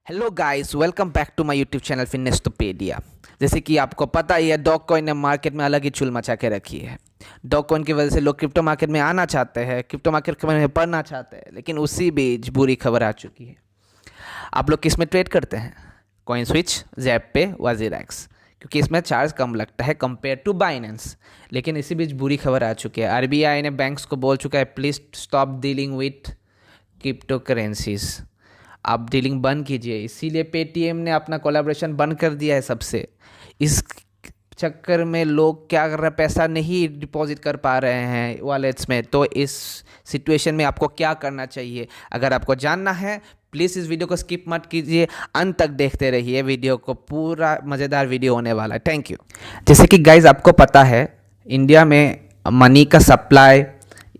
Hello guys, welcome back to my YouTube channel Fitnesstopedia. जैसे कि आपको पता ही है, डॉग कॉइन ने मार्केट में अलग ही चुल मचा के रखी है। डॉग कॉइन की वजह से लोग क्रिप्टो मार्केट में आना चाहते हैं, क्रिप्टो मार्केट में पढ़ना चाहते हैं, लेकिन उसी बीच बुरी खबर आ चुकी है। आप लोग किस में ट्रेड करते हैं? कॉइन स्विच, ज़ैप पे, वजीरैक्स, क्योंकि इसमें चार्ज कम लगता है कंपेयर टू बाइनेंस। लेकिन इसी बीच बुरी खबर आ चुकी है। आरबीआई ने बैंक्स को बोल चुका है, please stop dealing with crypto currencies. आप डीलिंग बंद कीजिए। इसीलिए पेटीएम ने अपना कोलैबोरेशन बंद कर दिया है सबसे। इस चक्कर में लोग क्या कर रहे हैं, पैसा नहीं डिपॉजिट कर पा रहे हैं वॉलेट्स में। तो इस सिचुएशन में आपको क्या करना चाहिए, अगर आपको जानना है, प्लीज़ इस वीडियो को स्किप मत कीजिए, अंत तक देखते रहिए वीडियो को। पूरा मज़ेदार वीडियो होने वाला है। Thank you. जैसे कि गाइज आपको पता है, इंडिया में मनी का सप्लाई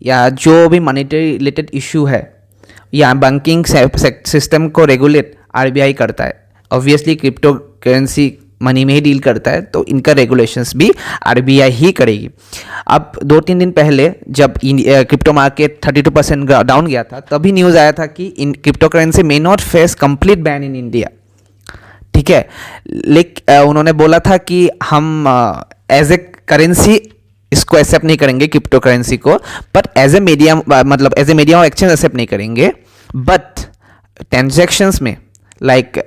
या जो भी मॉनेटरी रिलेटेड इशू है या बैंकिंग सिस्टम को रेगुलेट आरबीआई करता है। ऑब्वियसली क्रिप्टो करेंसी मनी में ही डील करता है, तो इनका रेगुलेशंस भी आरबीआई ही करेगी। अब 2-3 दिन पहले जब क्रिप्टो मार्केट 32% डाउन गया था, तभी न्यूज़ आया था कि इन crypto currency may not face complete ban in India. ठीक है, लेकिन उन्होंने बोला था कि हम एज ए करेंसी इसको एक्सेप्ट नहीं करेंगे क्रिप्टो करेंसी को, बट एज ए मीडियम, मतलब as a medium of exchange accept नहीं करेंगे। बट ट्रांजेक्शंस में लाइक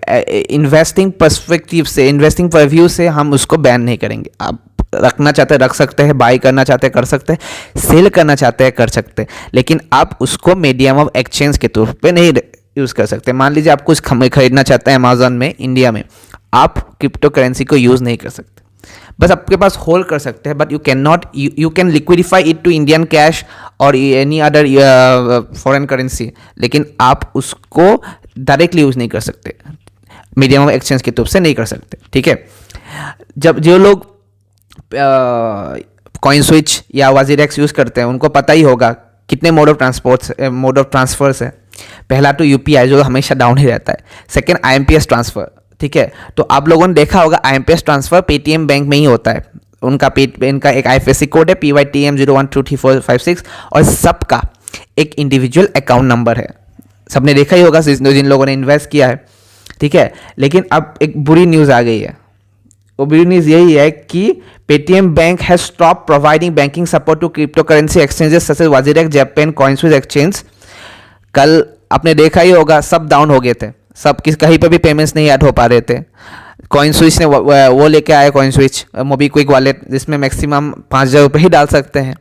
इन्वेस्टिंग पर्सपेक्टिव से, इन्वेस्टिंग व्यू से हम उसको बैन नहीं करेंगे। आप रखना चाहते हैं रख सकते हैं, बाई करना चाहते हैं कर सकते हैं, सेल करना चाहते हैं कर सकते हैं, लेकिन आप उसको मीडियम ऑफ एक्सचेंज के तौर पे नहीं यूज़ कर सकते। मान लीजिए आप कुछ खरीदना चाहते हैं अमेजोन में इंडिया में, आप क्रिप्टो करेंसी को यूज़ नहीं कर सकते। बस आपके पास होल्ड कर सकते हैं, but you can not, you can liquidify it to Indian cash और एनी अदर फॉरेन करेंसी, लेकिन आप उसको डायरेक्टली यूज़ नहीं कर सकते, मीडियम ऑफ एक्सचेंज के तौर से नहीं कर सकते। ठीक है, जब जो लोग कॉइन स्विच या वजीरैक्स यूज़ करते हैं, उनको पता ही होगा कितने मोड ऑफ ट्रांसफर्स है। पहला तो यूपीआई जो हमेशा डाउन ही रहता है, सेकेंड आईएमपीएस ट्रांसफ़र। ठीक है, तो आप लोगों ने देखा होगा आईएमपीएस ट्रांसफ़र पेटीएम बैंक में ही होता है। इनका एक आईएफएससी कोड है PYTM 012345 और सबका एक इंडिविजुअल अकाउंट नंबर है। सबने देखा ही होगा जिन लोगों ने इन्वेस्ट किया है। ठीक है, लेकिन अब एक बुरी न्यूज़ आ गई है। वो बुरी न्यूज़ यही है कि Paytm bank has stop providing banking support to crypto currency exchanges such as WazirX, ज़ैप, कॉइनस्विच एक्सचेंज। कल आपने देखा ही होगा, सब डाउन हो गए थे, सब कहीं पर भी पेमेंट्स नहीं ऐड हो पा रहे थे। कॉइन स्विच ने वो लेके आया, कॉइन स्विच मोबीक्विक वॉलेट, जिसमें मैक्सिमम 5,000 रुपये ही डाल सकते हैं।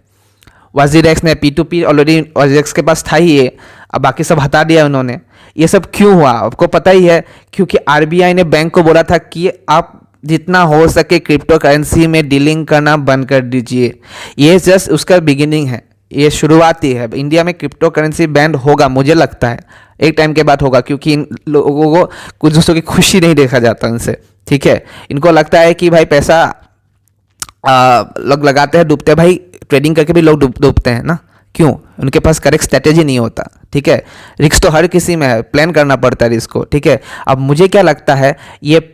वजीरैक्स ने P2P ऑलरेडी वजीरैक्स के पास था ही ये, अब बाकी सब हटा दिया उन्होंने। ये सब क्यों हुआ आपको पता ही है, क्योंकि आरबीआई ने बैंक को बोला था कि आप जितना हो सके क्रिप्टो करेंसी में डीलिंग करना बंद कर दीजिए। ये जस्ट उसका बिगिनिंग है, ये शुरुआत ही है। इंडिया में क्रिप्टो करेंसी बैंड होगा, मुझे लगता है एक टाइम के बाद होगा, क्योंकि इन लोगों को कुछ दूसरों की खुशी नहीं देखा जाता इनसे। ठीक है, इनको लगता है कि भाई पैसा लोग लगाते हैं, डूबते हैं। भाई ट्रेडिंग करके भी लोग डूबते हैं ना, क्यों? उनके पास करेक्ट स्ट्रेटेजी नहीं होता। ठीक है, रिस्क तो हर किसी में है, प्लान करना पड़ता है रिस्क को। ठीक है, अब मुझे क्या लगता है, ये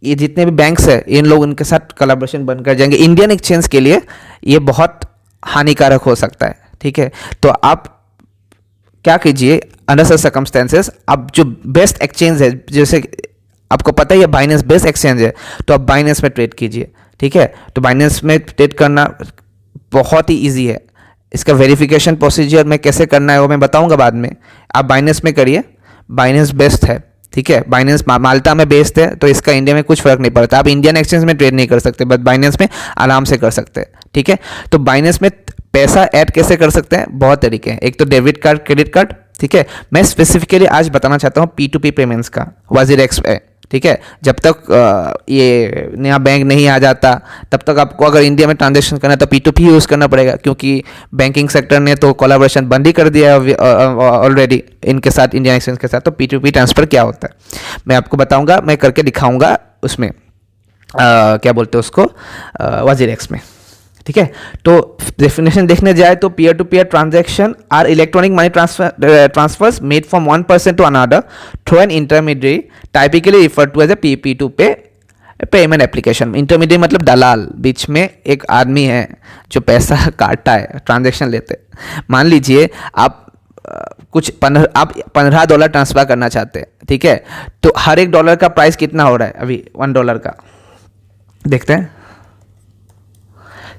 जितने भी बैंक्स हैं, इन लोग उनके साथ कोलैबोरेशन बंद कर जाएंगे। इंडियन एक्सचेंज के लिए ये बहुत हानिकारक हो सकता है। ठीक है, तो आप क्या कीजिए, अंडर सच सर्कमस्टेंसेस आप जो बेस्ट एक्सचेंज है, जैसे आपको पता ही है बाइनेंस बेस्ट एक्सचेंज है, तो आप बाइनेंस में ट्रेड कीजिए। ठीक है, तो बाइनेंस में ट्रेड करना बहुत ही ईजी है। इसका वेरिफिकेशन प्रोसीजर में कैसे करना है वो मैं बताऊंगा बाद में। आप बाइनेंस में करिए, बाइनेंस बेस्ट है। ठीक है, बाइनेंस माल्टा में बेस्ड है, तो इसका इंडिया में कुछ फर्क नहीं पड़ता। आप इंडियन एक्सचेंज में ट्रेड नहीं कर सकते, बट बाइनेंस में आराम से कर सकते हैं। ठीक है, तो बाइनेंस में पैसा ऐड कैसे कर सकते हैं, बहुत तरीके हैं। एक तो डेबिट कार्ड, क्रेडिट कार्ड। ठीक है, मैं स्पेसिफिकली आज बताना चाहता हूँ P2P पेमेंट्स का, वजीरैक्स पे। ठीक है, जब तक ये नया बैंक नहीं आ जाता, तब तक आपको अगर इंडिया में ट्रांजेक्शन करना है तो P2P यूज़ करना पड़ेगा, क्योंकि बैंकिंग सेक्टर ने तो कोलैबोरेशन बंद ही कर दिया है ऑलरेडी इनके साथ, इंडियन एक्सचेंज के साथ। तो P2P ट्रांसफ़र क्या होता है मैं आपको बताऊंगा, मैं करके दिखाऊंगा उसमें क्या बोलते हैं उसको, वजीरैक्स में। ठीक है, तो डेफिनेशन देखने जाए तो peer to peer transaction are electronic money transfers made from one person to another through an intermediary, typically refer to as a P2P payment application. Intermediate मतलब दलाल, बीच में एक आदमी है जो पैसा काटता है, ट्रांजैक्शन लेते हैं। मान लीजिए आप कुछ आप $15 ट्रांसफ़र करना चाहते हैं, ठीक है, तो हर एक डॉलर का प्राइस कितना हो रहा है अभी $1 का, देखते हैं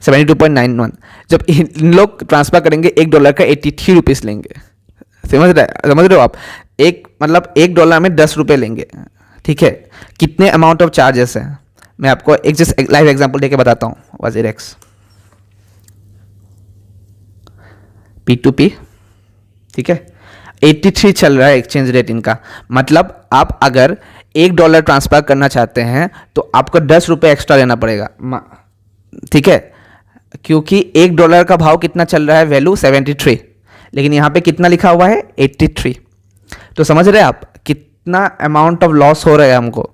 72.91। जब इन लोग ट्रांसफ़र करेंगे $1 का 83 रुपीज़ लेंगे। समझ रहे हो आप? एक मतलब $1 में 10 रुपये लेंगे, ठीक है। कितने अमाउंट ऑफ चार्जेस है, मैं आपको एक जस्ट लाइव एग्जांपल देके बताता हूँ। WazirX P2P, ठीक है, 83 चल रहा है एक्सचेंज रेट इनका। मतलब आप अगर $1 ट्रांसफ़र करना चाहते हैं तो आपको 10 रुपये एक्स्ट्रा देना पड़ेगा, ठीक है, क्योंकि $1 का भाव कितना चल रहा है, वैल्यू 73, लेकिन यहाँ पे कितना लिखा हुआ है 83। तो समझ रहे हैं आप कितना अमाउंट ऑफ लॉस हो रहा है हमको।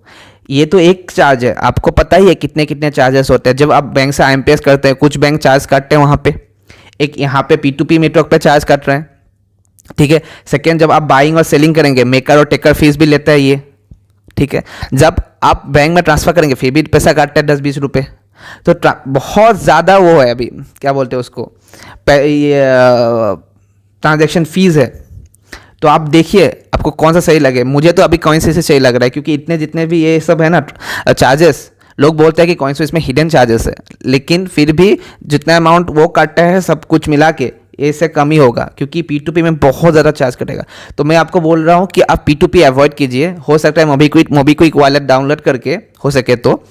ये तो एक चार्ज है, आपको पता ही है कितने कितने चार्जेस होते हैं जब आप बैंक से IMPS करते हैं। कुछ बैंक चार्ज काटते हैं वहाँ पे, एक यहाँ पे P2P नेटवर्क पे चार्ज काट रहे हैं, ठीक है। सेकेंड, जब आप बाइंग और सेलिंग करेंगे मेकर और टेकर फीस भी लेता है ये, ठीक है। जब आप बैंक में ट्रांसफ़र करेंगे फिर भी पैसा काटता है 10-20 रुपये। तो बहुत ज़्यादा वो है, अभी क्या बोलते हैं उसको, ट्रांजैक्शन फीस है। तो आप देखिए आपको कौन सा सही लगे। मुझे तो अभी कॉइनस्विच से सही लग रहा है, क्योंकि इतने जितने भी ये सब है ना चार्जेस, लोग बोलते हैं कि कॉइनस्विच में हिडन चार्जेस है, लेकिन फिर भी जितना अमाउंट वो काटता है सब कुछ मिला के इससे कम ही होगा, क्योंकि P2P में बहुत ज़्यादा चार्ज कटेगा। तो मैं आपको बोल रहा हूँ कि आप P2P अवॉइड कीजिए। हो सकता है मोबीक्विक वॉलेट डाउनलोड करके हो सके तो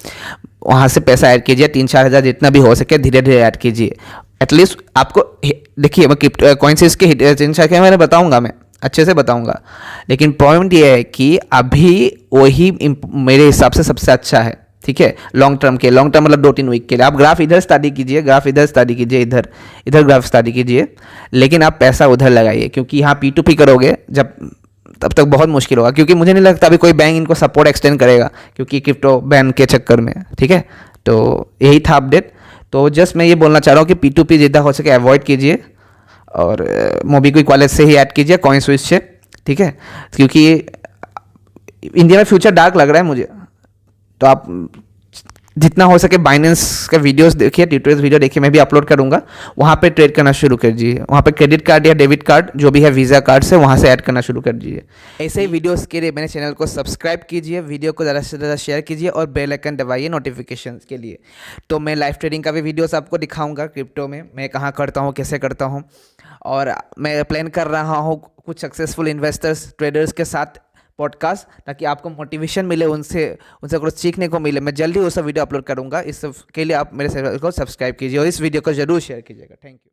वहाँ से पैसा ऐड कीजिए, 3-4 हज़ार जितना भी हो सके धीरे धीरे ऐड कीजिए। एटलीस्ट आपको देखिए, मैं कॉइनस्विच के मैंने बताऊँगा, मैं अच्छे से बताऊँगा, लेकिन पॉइंट ये है कि अभी वही मेरे हिसाब से सबसे अच्छा है, ठीक है। लॉन्ग टर्म मतलब 2-3 वीक के लिए आप ग्राफ इधर स्टडी कीजिए, इधर ग्राफ स्टडी कीजिए, लेकिन आप पैसा उधर लगाइए, क्योंकि यहाँ P2P करोगे जब तब तक बहुत मुश्किल होगा, क्योंकि मुझे नहीं लगता अभी कोई बैंक इनको सपोर्ट एक्सटेंड करेगा, क्योंकि क्रिप्टो बैन के चक्कर में, ठीक है। तो यही था अपडेट। तो जस्ट मैं ये बोलना चाह रहा हूँ कि P2P जितना हो सके अवॉइड कीजिए और मोबीक्विक वॉलेट से ही ऐड कीजिए, कॉइनस्विच से, ठीक है, क्योंकि इंडिया में फ्यूचर डार्क लग रहा है मुझे। तो आप जितना हो सके बाइनेंस का वीडियोस देखिए, ट्यूटोरियल वीडियो देखिए, मैं भी अपलोड करूंगा, वहाँ पे ट्रेड करना शुरू कर दीजिए। वहाँ पे क्रेडिट कार्ड या डेबिट कार्ड जो भी है वीज़ा कार्ड से वहाँ से ऐड करना शुरू कर दीजिए। ऐसे ही वीडियोस के लिए मेरे चैनल को सब्सक्राइब कीजिए, वीडियो को ज़्यादा से ज़्यादा शेयर कीजिए और बेल आइकन दबाइए नोटिफिकेशन के लिए। तो मैं लाइव ट्रेडिंग का भी वीडियोस आपको दिखाऊंगा, क्रिप्टो में मैं कहाँ करता हूँ, कैसे करता हूँ, और मैं प्लान कर रहा हूँ कुछ सक्सेसफुल इन्वेस्टर्स ट्रेडर्स के साथ पॉडकास्ट, ताकि आपको मोटिवेशन मिले, उनसे कुछ सीखने को मिले। मैं जल्दी वो सब वीडियो अपलोड करूँगा। इस सब के लिए आप मेरे चैनल को सब्सक्राइब कीजिए और इस वीडियो को ज़रूर शेयर कीजिएगा। Thank you.